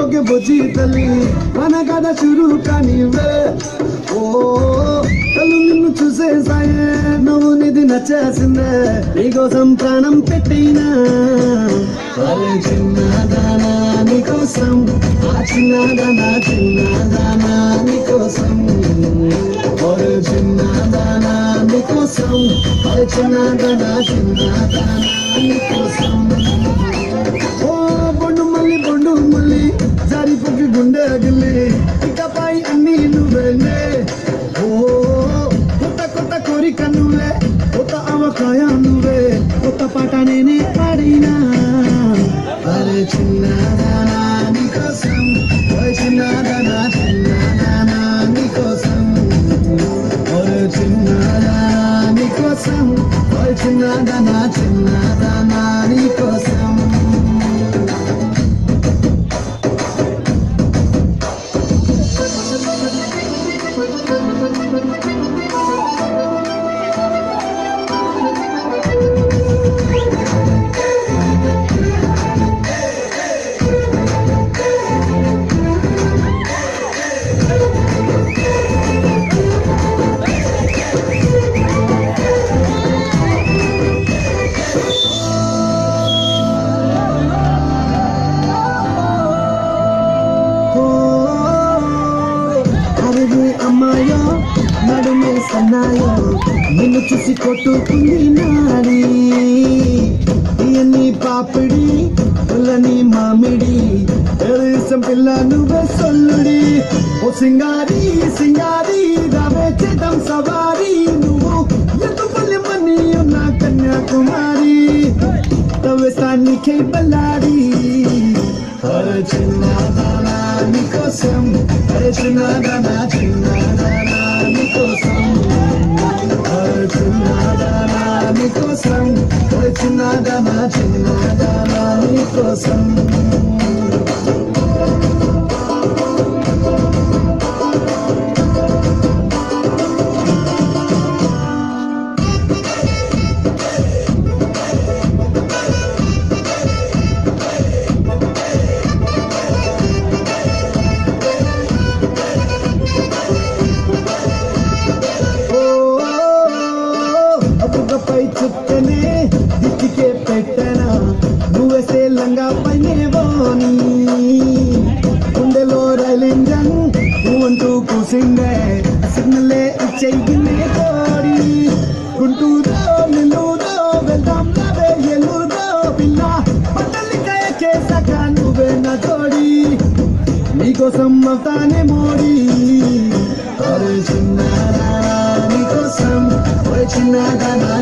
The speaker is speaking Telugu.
బొకే బొజ్జి తల్లి మన కథ చురు కానివే ఓ కళ్ళు నిన్ను చూసేసాయే నువ్వు నిధి నచ్చేసిందే నీకోసం ప్రాణం పెట్టినా అరే చిన్నదానా నీకోసం ఆ చిన్నదానా చిన్నదానా నీకోసం ఒరే చిన్నదానా నీకోసం అరే చిన్నదానా చిన్నదానా నీకోసం ఓ బొండు మళ్ళీ జారిపోకి గుండె గిల్లి ఇకపై అన్ని నువ్వేనే ఓ కొత్త కోరిక నువ్వే కొత్త అవకాయ నువ్వే కొత్త పాట నేనే పాడినా అరే చిన్నదానా నీకోసం చిన్నదానా చిన్నదానా నీకోసం ఒరే చిన్నదానా నీకోసం చిన్నదానా చిన్నదానా నీకోసం అమ్మాయో నడుమే సన్నాయో నిన్ను చూసి కొట్టుకుంది నాడి ఇయన్ని పాపిడి పుల్లని మామిడి ఎరుసం పిల్ల నువ్వే సొల్లుడి ఓ సింగారి రావే చేద్దాం సవారి నువ్వు ఎందు పల్లెమని ఉన్న కన్యాకుమారి తవ్వేస్తానికే బల్లాడి అరే చిన్నదానా నీకోసం అరే చిన్నదానా చిన్నదానా నీకోసం అరే చిన్నదానా నీకోసం అరే చిన్నదానా చిన్నదానా నీకోసం పై చుట్టనే దిక్కికే పెట్టనా నువ్వేసే లంగా పైనే వాని గుండెలో రైల్ ఇంజన్ నువ్వంటూ కూసిందే సిగ్నలే ఇచ్చేగినే కోడి గుంటూరో నెల్లూరో వెళ్దాం నవే ఎల్లూరో పిల్ల పట్టలికాయ కేసాక నువ్వే నా తోడి నీకోసం అవుతానే మోడి అరే చిన్నదానా నీకోసం చిన్నదానా